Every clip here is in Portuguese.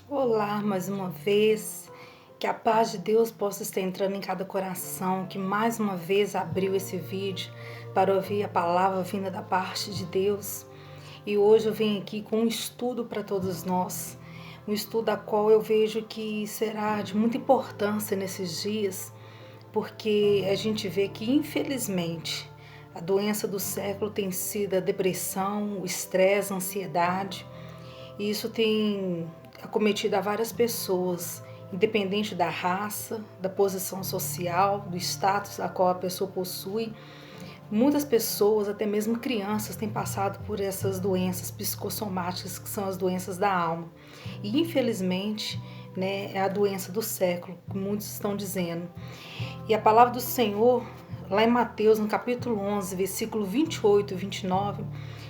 Olá, mais uma vez. Que a paz de Deus possa estar entrando em cada coração que mais uma vez abriu esse vídeo para ouvir a palavra vinda da parte de Deus. E hoje eu venho aqui com um estudo para todos nós, um estudo a qual eu vejo que será de muita importância nesses dias, porque a gente vê que infelizmente a doença do século tem sido a depressão, o estresse, a ansiedade. E isso tem acometido a várias pessoas, independente da raça, da posição social, do status a qual a pessoa possui. Muitas pessoas, até mesmo crianças, têm passado por essas doenças psicossomáticas, que são as doenças da alma. E infelizmente, é a doença do século, que muitos estão dizendo. E a palavra do Senhor, lá em Mateus, no capítulo 11, versículo 28 e 29,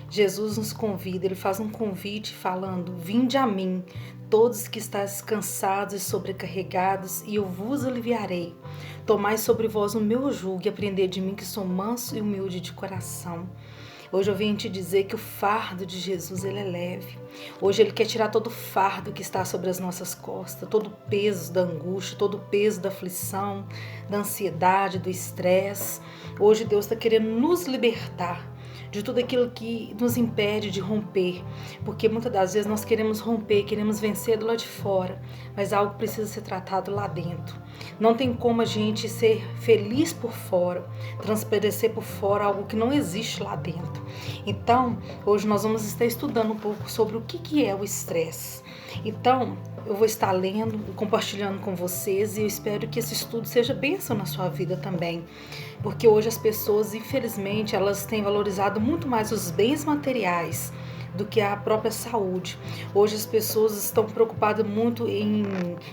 Jesus nos convida, ele faz um convite falando: Vinde a mim, todos que estáis cansados e sobrecarregados, e eu vos aliviarei. Tomai sobre vós o meu jugo e aprendei de mim, que sou manso e humilde de coração. Hoje eu venho te dizer que o fardo de Jesus, ele é leve. Hoje ele quer tirar todo o fardo que está sobre as nossas costas, todo o peso da angústia, todo o peso da aflição, da ansiedade, do estresse. Hoje Deus está querendo nos libertar de tudo aquilo que nos impede de romper, porque muitas das vezes nós queremos romper, queremos vencer do lado de fora, mas algo precisa ser tratado lá dentro. Não tem como a gente ser feliz por fora, transparecer por fora algo que não existe lá dentro. Então, hoje nós vamos estar estudando um pouco sobre o que é o estresse. Então, eu vou estar lendo e compartilhando com vocês, e eu espero que esse estudo seja bênção na sua vida também, porque hoje as pessoas, infelizmente, elas têm valorizado muito mais os bens materiais do que a própria saúde. Hoje as pessoas estão preocupadas muito em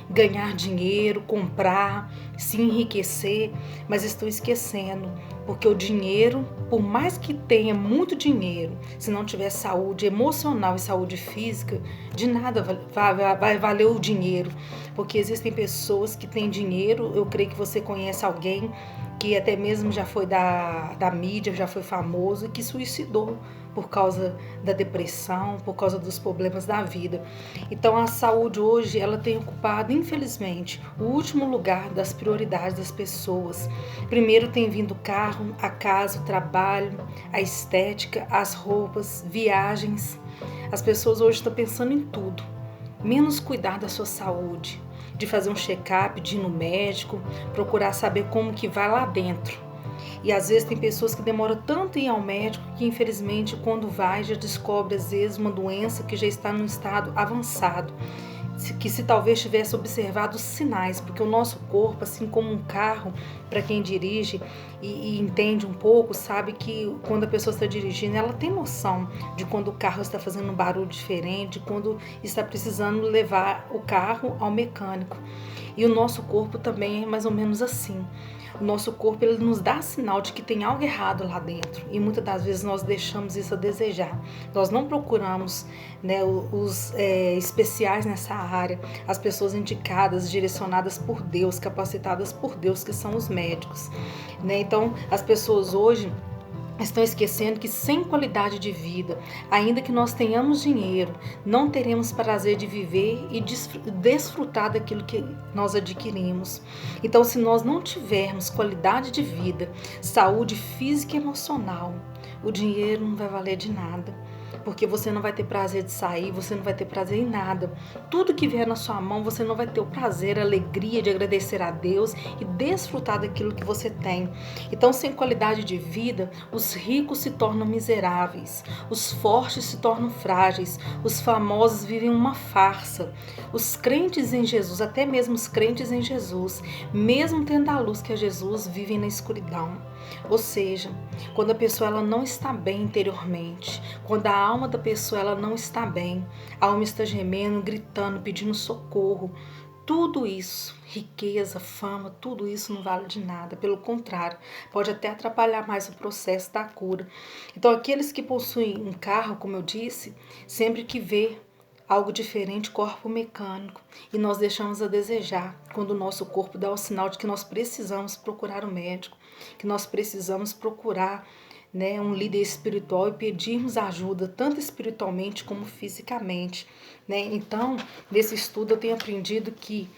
ganhar dinheiro, comprar, se enriquecer, mas estão esquecendo, porque o dinheiro, por mais que tenha muito dinheiro, se não tiver saúde emocional e saúde física, de nada vai valer o dinheiro, porque existem pessoas que têm dinheiro. Eu creio que você conhece alguém que até mesmo já foi da mídia, já foi famoso e que suicidou por causa da depressão, por causa dos problemas da vida. Então a saúde hoje, ela tem ocupado, infelizmente, o último lugar das prioridades das pessoas. Primeiro tem vindo o carro, a casa, o trabalho, a estética, as roupas, viagens. As pessoas hoje estão pensando em tudo, menos cuidar da sua saúde, de fazer um check-up, de ir no médico, procurar saber como que vai lá dentro. E às vezes tem pessoas que demoram tanto em ir ao médico que infelizmente quando vai já descobre às vezes uma doença que já está num estado avançado, que se talvez tivesse observado os sinais, porque o nosso corpo, assim como um carro, para quem dirige e entende um pouco, sabe que quando a pessoa está dirigindo, ela tem noção de quando o carro está fazendo um barulho diferente, de quando está precisando levar o carro ao mecânico. E o nosso corpo também é mais ou menos assim. O nosso corpo, ele nos dá sinal de que tem algo errado lá dentro, e muitas das vezes nós deixamos isso a desejar. Nós não procuramos, os especiais nessa área, as pessoas indicadas, direcionadas por Deus, capacitadas por Deus, que são os médicos. Então, as pessoas hoje estão esquecendo que sem qualidade de vida, ainda que nós tenhamos dinheiro, não teremos prazer de viver e desfrutar daquilo que nós adquirimos. Então, se nós não tivermos qualidade de vida, saúde física e emocional, o dinheiro não vai valer de nada. Porque você não vai ter prazer de sair, você não vai ter prazer em nada. Tudo que vier na sua mão, você não vai ter o prazer, a alegria de agradecer a Deus e desfrutar daquilo que você tem. Então, sem qualidade de vida, os ricos se tornam miseráveis, os fortes se tornam frágeis, os famosos vivem uma farsa. Os crentes em Jesus, até mesmo os crentes em Jesus, mesmo tendo a luz que é Jesus, vivem na escuridão. Ou seja, quando a pessoa ela não está bem interiormente, quando a alma da pessoa ela não está bem, a alma está gemendo, gritando, pedindo socorro, tudo isso, riqueza, fama, tudo isso não vale de nada. Pelo contrário, pode até atrapalhar mais o processo da cura. Então, aqueles que possuem um carro, como eu disse, sempre que vê algo diferente, corpo mecânico, e nós deixamos a desejar quando o nosso corpo dá o sinal de que nós precisamos procurar o médico, que nós precisamos procurar né, um líder espiritual e pedirmos ajuda, tanto espiritualmente como fisicamente, né? Então, nesse estudo eu tenho aprendido que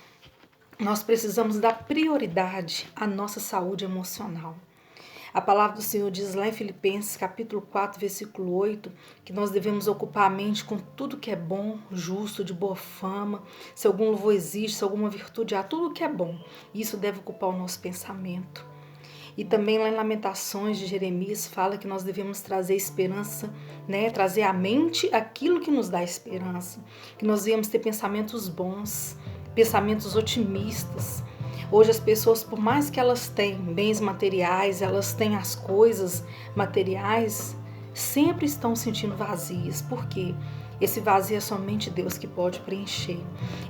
nós precisamos dar prioridade à nossa saúde emocional. A palavra do Senhor diz lá em Filipenses capítulo 4, versículo 8, que nós devemos ocupar a mente com tudo que é bom, justo, de boa fama, se algum louvor existe, se alguma virtude há, tudo que é bom. Isso deve ocupar o nosso pensamento. E também lá em Lamentações de Jeremias fala que nós devemos trazer esperança, né? Trazer à mente aquilo que nos dá esperança, que nós devemos ter pensamentos bons, pensamentos otimistas. Hoje as pessoas, por mais que elas tenham bens materiais, elas têm as coisas materiais, sempre estão sentindo vazias. Por quê? Esse vazio é somente Deus que pode preencher.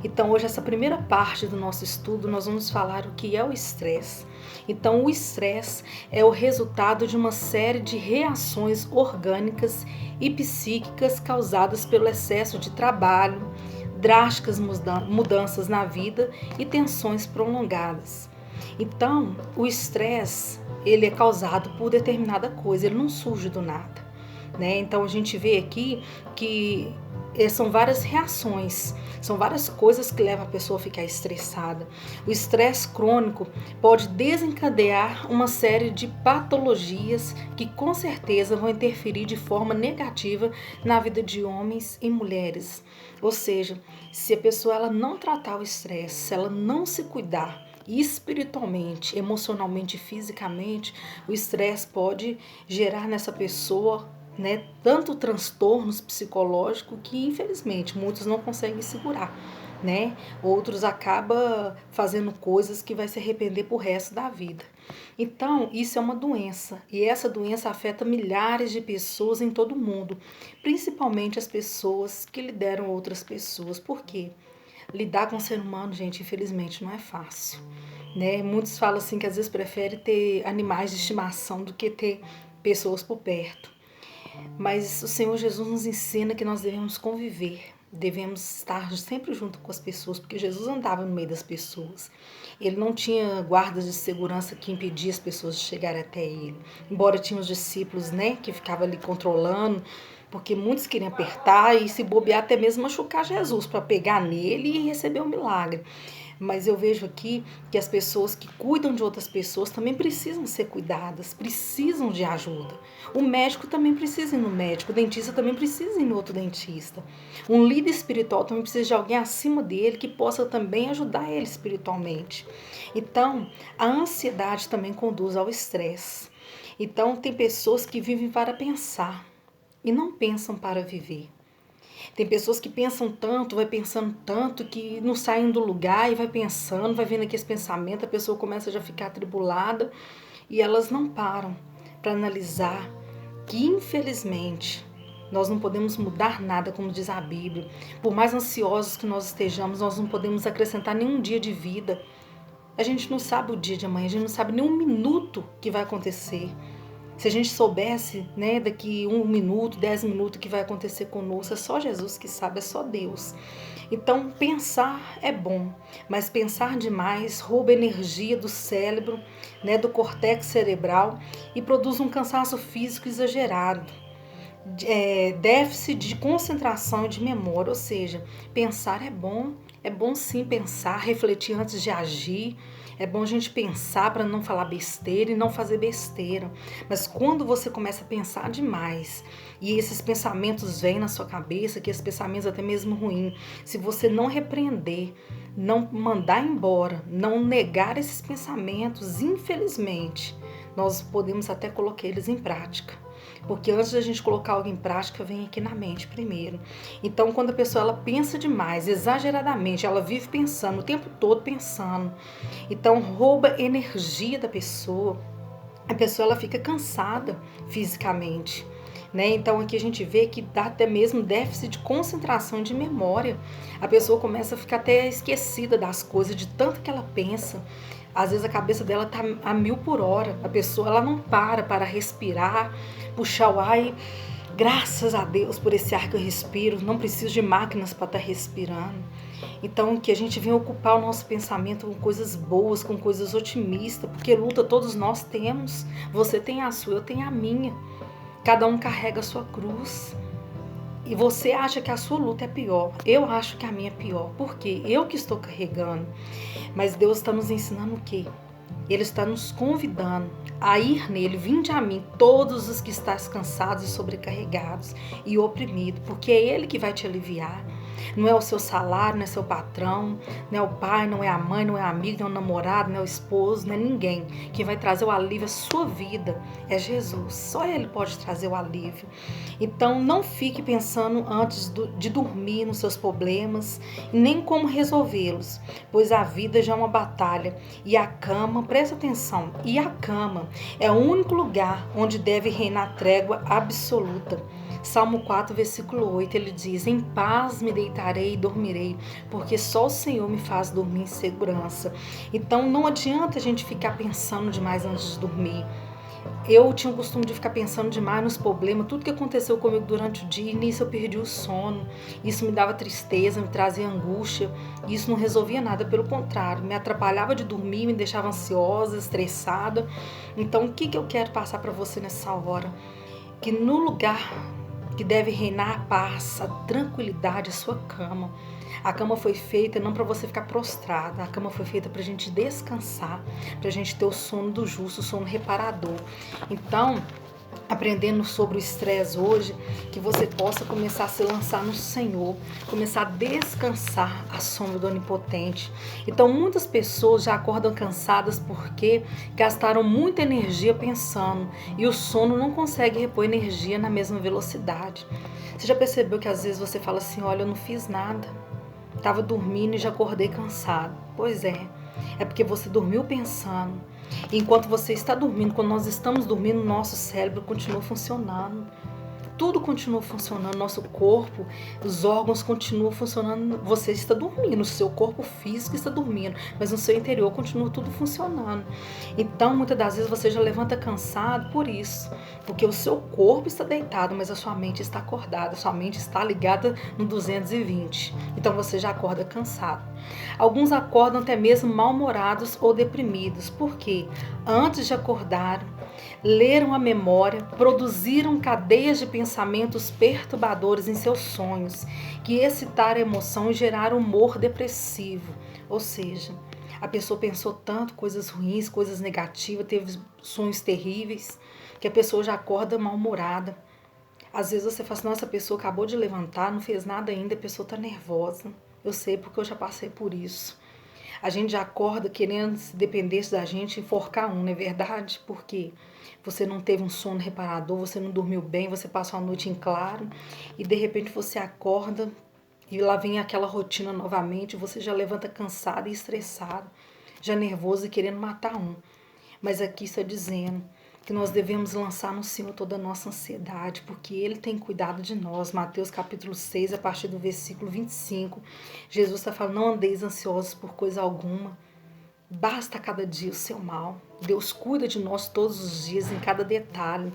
Então hoje essa primeira parte do nosso estudo nós vamos falar o que é o estresse. Então o estresse é o resultado de uma série de reações orgânicas e psíquicas causadas pelo excesso de trabalho, drásticas mudanças na vida e tensões prolongadas. Então, o estresse, ele é causado por determinada coisa, ele não surge do nada, né? Então, a gente vê aqui que são várias reações, são várias coisas que levam a pessoa a ficar estressada. O estresse crônico pode desencadear uma série de patologias que com certeza vão interferir de forma negativa na vida de homens e mulheres. Ou seja, se a pessoa ela não tratar o estresse, se ela não se cuidar espiritualmente, emocionalmente e fisicamente, o estresse pode gerar nessa pessoa, né, tanto transtornos psicológicos que infelizmente muitos não conseguem segurar, né? Outros acabam fazendo coisas que vai se arrepender pro resto da vida. Então, isso é uma doença e essa doença afeta milhares de pessoas em todo o mundo, principalmente as pessoas que lideram outras pessoas. Por quê? Lidar com o ser humano, gente, infelizmente não é fácil, né? Muitos falam assim que às vezes prefere ter animais de estimação do que ter pessoas por perto. Mas o Senhor Jesus nos ensina que nós devemos conviver, devemos estar sempre junto com as pessoas, porque Jesus andava no meio das pessoas. Ele não tinha guardas de segurança que impediam as pessoas de chegarem até ele. Embora tinha os discípulos, né, que ficavam ali controlando, porque muitos queriam apertar e se bobear até mesmo machucar Jesus para pegar nele e receber o milagre. Mas eu vejo aqui que as pessoas que cuidam de outras pessoas também precisam ser cuidadas, precisam de ajuda. O médico também precisa ir no médico, o dentista também precisa ir no outro dentista. Um líder espiritual também precisa de alguém acima dele que possa também ajudar ele espiritualmente. Então, a ansiedade também conduz ao estresse. Então, tem pessoas que vivem para pensar e não pensam para viver. Tem pessoas que pensam tanto, vai pensando tanto, que não saem do lugar e vai pensando, vai vendo aqui esse pensamento, a pessoa começa já a ficar atribulada e elas não param para analisar que, infelizmente, nós não podemos mudar nada, como diz a Bíblia. Por mais ansiosos que nós estejamos, nós não podemos acrescentar nenhum dia de vida. A gente não sabe o dia de amanhã, a gente não sabe nem um minuto que vai acontecer. Se a gente soubesse, né, daqui 1 minuto, 10 minutos o que vai acontecer conosco, é só Jesus que sabe, é só Deus. Então, pensar é bom, mas pensar demais rouba energia do cérebro, né, do córtex cerebral e produz um cansaço físico exagerado. Déficit de concentração e de memória, ou seja, pensar é bom sim pensar, refletir antes de agir, é bom a gente pensar para não falar besteira e não fazer besteira, mas quando você começa a pensar demais e esses pensamentos vêm na sua cabeça, que esses pensamentos até mesmo ruins, se você não repreender, não mandar embora, não negar esses pensamentos, infelizmente, nós podemos até colocar eles em prática. Porque antes da gente colocar algo em prática, vem aqui na mente primeiro. Então, quando a pessoa ela pensa demais, exageradamente, ela vive pensando, o tempo todo pensando. Então, rouba energia da pessoa. A pessoa ela fica cansada fisicamente. Né? Então, aqui a gente vê que dá até mesmo déficit de concentração e de memória. A pessoa começa a ficar até esquecida das coisas, de tanto que ela pensa. Às vezes a cabeça dela tá a 1000 por hora. A pessoa ela não para respirar, puxar o ar Graças a Deus por esse ar que eu respiro, não preciso de máquinas para estar respirando. Então, que a gente venha ocupar o nosso pensamento com coisas boas, com coisas otimistas, porque luta todos nós temos. Você tem a sua, eu tenho a minha. Cada um carrega a sua cruz. E você acha que a sua luta é pior. Eu acho que a minha é pior. Por quê? Eu que estou carregando. Mas Deus está nos ensinando o quê? Ele está nos convidando a ir nele. Vinde a mim, todos os que estáis cansados e sobrecarregados e oprimidos, porque é Ele que vai te aliviar. Não é o seu salário, não é seu patrão, não é o pai, não é a mãe, não é o amigo, não é o namorado, não é o esposo, não é ninguém. Quem vai trazer o alívio à sua vida é Jesus. Só Ele pode trazer o alívio. Então não fique pensando antes de dormir nos seus problemas, nem como resolvê-los, pois a vida já é uma batalha. E a cama, presta atenção, e a cama é o único lugar onde deve reinar trégua absoluta. Salmo 4, versículo 8, ele diz: em paz me deitarei e dormirei, porque só o Senhor me faz dormir em segurança. Então não adianta a gente ficar pensando demais antes de dormir. Eu tinha o costume de ficar pensando demais nos problemas, tudo que aconteceu comigo durante o dia, e nisso eu perdi o sono. Isso me dava tristeza, me trazia angústia, e isso não resolvia nada, pelo contrário, me atrapalhava de dormir, me deixava ansiosa, estressada. Então o que eu quero passar para você nessa hora? Que no lugar que deve reinar a paz, a tranquilidade, a sua cama. A cama foi feita não para você ficar prostrada, a cama foi feita para a gente descansar, para a gente ter o sono do justo, o sono reparador. Então, aprendendo sobre o estresse hoje, que você possa começar a se lançar no Senhor, começar a descansar à sombra do Onipotente. Então, muitas pessoas já acordam cansadas porque gastaram muita energia pensando, e o sono não consegue repor energia na mesma velocidade. Você já percebeu que às vezes você fala assim: olha, eu não fiz nada, estava dormindo e já acordei cansado? Pois é porque você dormiu pensando. Enquanto você está dormindo, quando nós estamos dormindo, nosso cérebro continua funcionando. Tudo continua funcionando, nosso corpo, os órgãos continuam funcionando. Você está dormindo, o seu corpo físico está dormindo, mas no seu interior continua tudo funcionando. Então, muitas das vezes você já levanta cansado por isso, porque o seu corpo está deitado, mas a sua mente está acordada, a sua mente está ligada no 220. Então, você já acorda cansado. Alguns acordam até mesmo mal-humorados ou deprimidos, porque antes de acordar, leram a memória, produziram cadeias de pensamentos perturbadores em seus sonhos, que excitaram a emoção e geraram humor depressivo. Ou seja, a pessoa pensou tanto, coisas ruins, coisas negativas, teve sonhos terríveis, que a pessoa já acorda mal-humorada. Às vezes você fala assim: nossa, a pessoa acabou de levantar, não fez nada ainda, a pessoa está nervosa. Eu sei porque eu já passei por isso. A gente já acorda querendo, se dependesse da gente, enforcar um, não é verdade? Porque você não teve um sono reparador, você não dormiu bem, você passou a noite em claro e de repente você acorda e lá vem aquela rotina novamente, você já levanta cansado e estressado, já nervoso e querendo matar um. Mas aqui está dizendo que nós devemos lançar no Senhor toda a nossa ansiedade, porque Ele tem cuidado de nós. Mateus capítulo 6, a partir do versículo 25, Jesus está falando: não andeis ansiosos por coisa alguma, basta cada dia o seu mal. Deus cuida de nós todos os dias, em cada detalhe.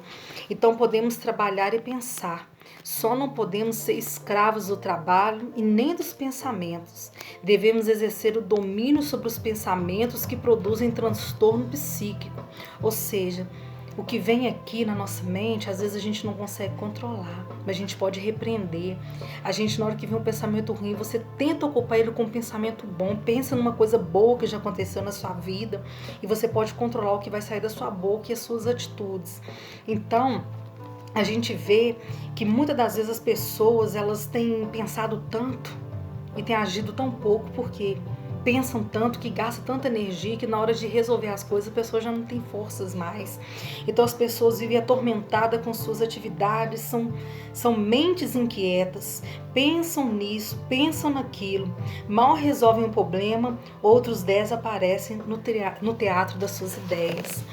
Então podemos trabalhar e pensar. Só não podemos ser escravos do trabalho e nem dos pensamentos. Devemos exercer o domínio sobre os pensamentos que produzem transtorno psíquico. Ou seja, o que vem aqui na nossa mente, às vezes a gente não consegue controlar, mas a gente pode repreender. A gente, na hora que vem um pensamento ruim, você tenta ocupar ele com um pensamento bom. Pensa numa coisa boa que já aconteceu na sua vida e você pode controlar o que vai sair da sua boca e as suas atitudes. Então, a gente vê que muitas das vezes as pessoas, elas têm pensado tanto e têm agido tão pouco, porque pensam tanto, que gastam tanta energia, que na hora de resolver as coisas a pessoa já não tem forças mais. Então as pessoas vivem atormentadas com suas atividades, são mentes inquietas, pensam nisso, pensam naquilo, mal resolvem um problema, outros 10 aparecem no teatro das suas ideias.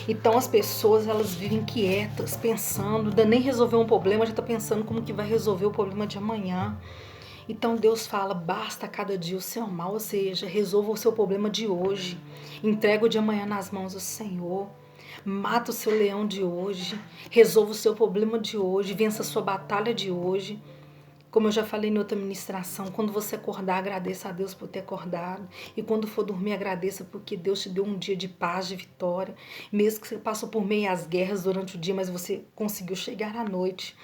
Então as pessoas, elas vivem quietas, pensando, ainda nem resolveu um problema, já está pensando como que vai resolver o problema de amanhã. Então Deus fala: basta cada dia o seu mal, ou seja, resolva o seu problema de hoje, entrega o de amanhã nas mãos do Senhor. Mata o seu leão de hoje, resolva o seu problema de hoje, vença a sua batalha de hoje. Como eu já falei em outra ministração, quando você acordar, agradeça a Deus por ter acordado. E quando for dormir, agradeça porque Deus te deu um dia de paz, de vitória. Mesmo que você passou por meias guerras durante o dia, mas você conseguiu chegar à noite.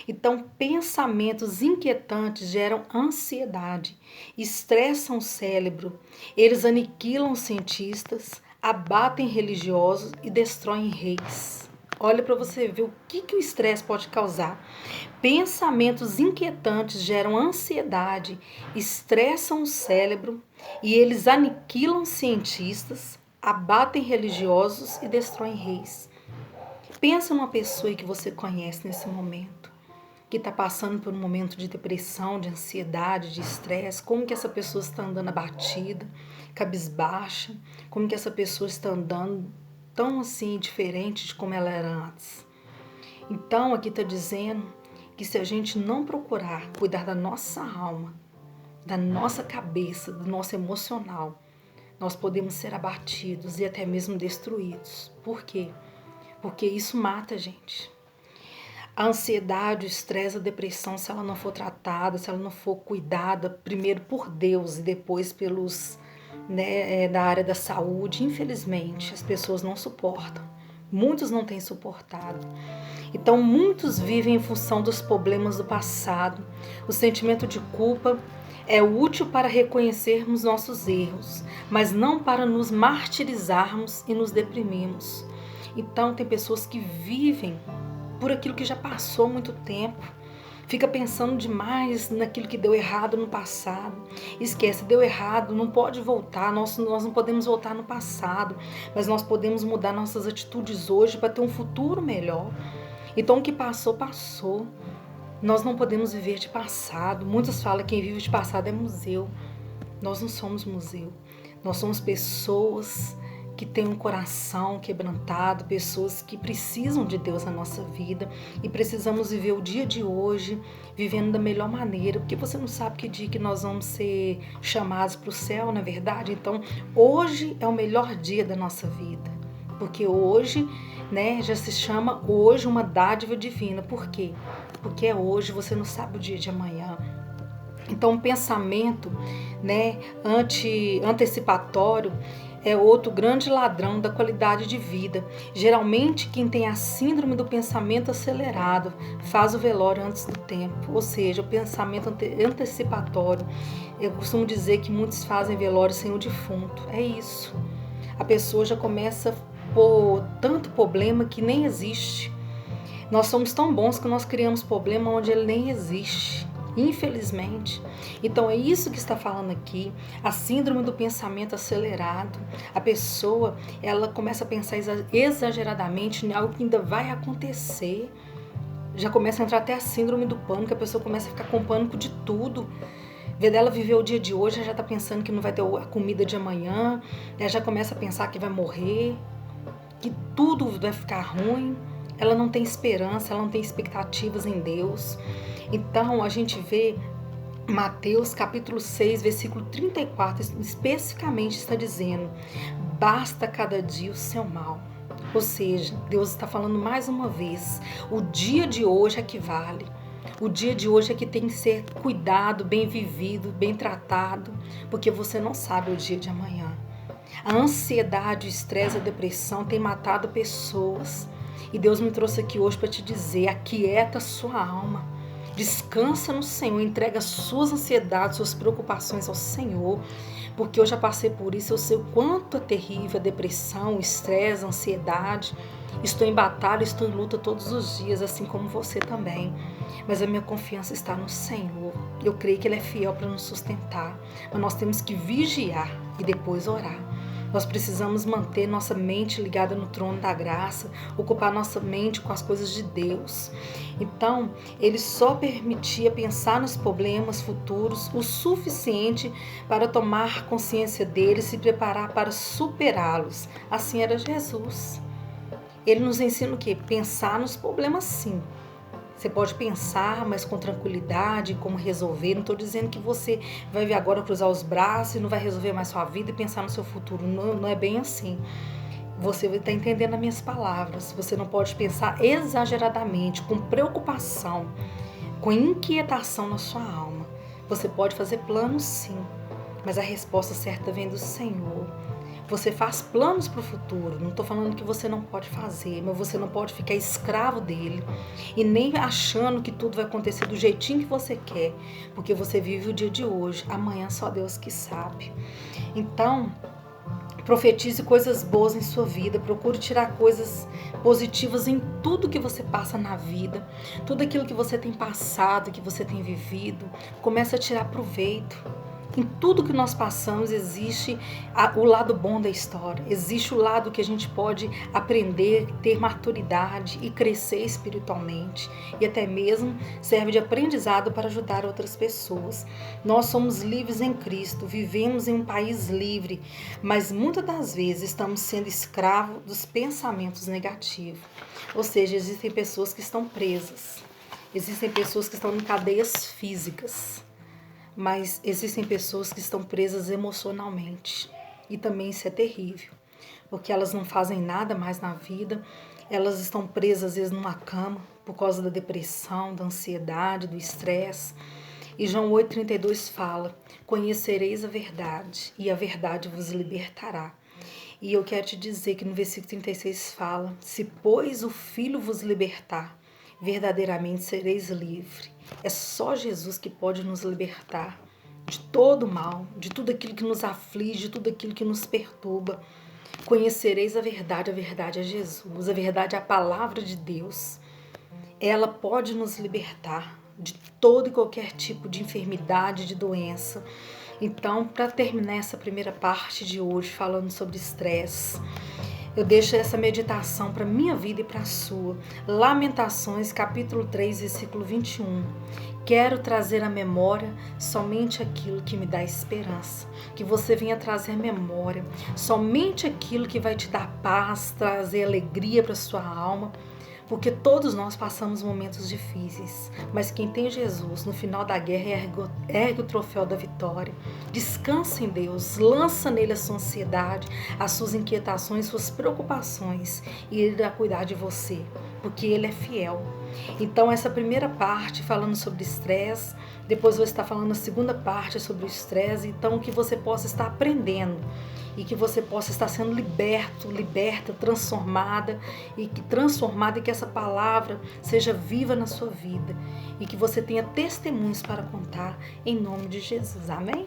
Então, pensamentos inquietantes geram ansiedade, estressam o cérebro, eles aniquilam os cientistas, abatem religiosos e destroem reis. Olha para você ver o que o estresse pode causar. Pensamentos inquietantes geram ansiedade, estressam o cérebro e eles aniquilam cientistas, abatem religiosos e destroem reis. Pensa numa pessoa que você conhece nesse momento, que está passando por um momento de depressão, de ansiedade, de estresse. Como que essa pessoa está andando abatida, cabisbaixa? Como que essa pessoa está andando tão assim diferente de como ela era antes? Então aqui está dizendo que se a gente não procurar cuidar da nossa alma, da nossa cabeça, do nosso emocional, nós podemos ser abatidos e até mesmo destruídos. Por quê? Porque isso mata a gente. A ansiedade, o estresse, a depressão, se ela não for tratada, se ela não for cuidada primeiro por Deus e depois pelos da área da saúde, infelizmente as pessoas não suportam. Muitos não têm suportado. Então, muitos vivem em função dos problemas do passado. O sentimento de culpa é útil para reconhecermos nossos erros, mas não para nos martirizarmos e nos deprimirmos. Então, tem pessoas que vivem por aquilo que já passou há muito tempo. Fica pensando demais naquilo que deu errado no passado. Esquece, deu errado, não pode voltar. Nós não podemos voltar no passado, mas nós podemos mudar nossas atitudes hoje para ter um futuro melhor. Então o que passou, passou. Nós não podemos viver de passado. Muitos falam que quem vive de passado é museu. Nós não somos museu. Nós somos pessoas que têm um coração quebrantado, pessoas que precisam de Deus na nossa vida e precisamos viver o dia de hoje, vivendo da melhor maneira, porque você não sabe que dia que nós vamos ser chamados para o céu, não é verdade? Então, hoje é o melhor dia da nossa vida, porque hoje, já se chama hoje uma dádiva divina. Por quê? Porque é hoje, você não sabe o dia de amanhã. Então, o pensamento, antecipatório é outro grande ladrão da qualidade de vida. Geralmente, quem tem a síndrome do pensamento acelerado faz o velório antes do tempo, ou seja, o pensamento antecipatório. Eu costumo dizer que muitos fazem velório sem o defunto. É isso. A pessoa já começa por tanto problema que nem existe. Nós somos tão bons que nós criamos problema onde ele nem existe, infelizmente. Então é isso que está falando aqui, a síndrome do pensamento acelerado. A pessoa, ela começa a pensar exageradamente em algo que ainda vai acontecer. Já começa a entrar até a síndrome do pânico, a pessoa começa a ficar com pânico de tudo. Vê dela viver o dia de hoje, já está pensando que não vai ter a comida de amanhã, já começa a pensar que vai morrer, que tudo vai ficar ruim. Ela não tem esperança, ela não tem expectativas em Deus. Então a gente vê Mateus capítulo 6, versículo 34, especificamente está dizendo: basta cada dia o seu mal. Ou seja, Deus está falando mais uma vez, o dia de hoje é que vale. O dia de hoje é que tem que ser cuidado, bem vivido, bem tratado, porque você não sabe o dia de amanhã. A ansiedade, o estresse, a depressão tem matado pessoas. E Deus me trouxe aqui hoje para te dizer: aquieta a sua alma, descansa no Senhor, entrega suas ansiedades, suas preocupações ao Senhor, porque eu já passei por isso, eu sei o quanto é terrível a depressão, o estresse, a ansiedade. Estou em batalha, estou em luta todos os dias, assim como você também. Mas a minha confiança está no Senhor. Eu creio que Ele é fiel para nos sustentar. Mas nós temos que vigiar e depois orar. Nós precisamos manter nossa mente ligada no trono da graça, ocupar nossa mente com as coisas de Deus. Então, Ele só permitia pensar nos problemas futuros o suficiente para tomar consciência deles e se preparar para superá-los. Assim era Jesus. Ele nos ensina o quê? Pensar nos problemas, sim. Você pode pensar, mas com tranquilidade, como resolver. Não estou dizendo que você vai vir agora cruzar os braços e não vai resolver mais sua vida e pensar no seu futuro. Não é bem assim. Você vai estar entendendo as minhas palavras. Você não pode pensar exageradamente, com preocupação, com inquietação na sua alma. Você pode fazer planos, sim, mas a resposta certa vem do Senhor. Você faz planos para o futuro. Não estou falando que você não pode fazer, mas você não pode ficar escravo dele e nem achando que tudo vai acontecer do jeitinho que você quer, porque você vive o dia de hoje. Amanhã só Deus que sabe. Então, profetize coisas boas em sua vida. Procure tirar coisas positivas em tudo que você passa na vida. Tudo aquilo que você tem passado, que você tem vivido. Comece a tirar proveito. Em tudo que nós passamos existe o lado bom da história. Existe o lado que a gente pode aprender, ter maturidade e crescer espiritualmente. E até mesmo serve de aprendizado para ajudar outras pessoas. Nós somos livres em Cristo, vivemos em um país livre, mas muitas das vezes estamos sendo escravos dos pensamentos negativos. Ou seja, existem pessoas que estão presas. Existem pessoas que estão em cadeias físicas. Mas existem pessoas que estão presas emocionalmente. E também isso é terrível. Porque elas não fazem nada mais na vida. Elas estão presas, às vezes, numa cama por causa da depressão, da ansiedade, do estresse. E João 8,32 fala: conhecereis a verdade, e a verdade vos libertará. E eu quero te dizer que no versículo 36 fala: se, pois, o Filho vos libertar, verdadeiramente sereis livres. É só Jesus que pode nos libertar de todo o mal, de tudo aquilo que nos aflige, de tudo aquilo que nos perturba. Conhecereis a verdade é Jesus, a verdade é a palavra de Deus. Ela pode nos libertar de todo e qualquer tipo de enfermidade, de doença. Então, para terminar essa primeira parte de hoje, falando sobre estresse, eu deixo essa meditação para a minha vida e para a sua. Lamentações, capítulo 3, versículo 21. Quero trazer à memória somente aquilo que me dá esperança. Que você venha trazer à memória somente aquilo que vai te dar paz, trazer alegria para a sua alma. Porque todos nós passamos momentos difíceis, mas quem tem Jesus no final da guerra ergue o troféu da vitória. Descansa em Deus, lança nele a sua ansiedade, as suas inquietações, suas preocupações, e ele irá cuidar de você, porque ele é fiel. Então essa primeira parte falando sobre estresse, depois eu vou estar falando a segunda parte sobre o estresse, então que você possa estar aprendendo e que você possa estar sendo liberta, transformada e que essa palavra seja viva na sua vida e que você tenha testemunhos para contar em nome de Jesus. Amém?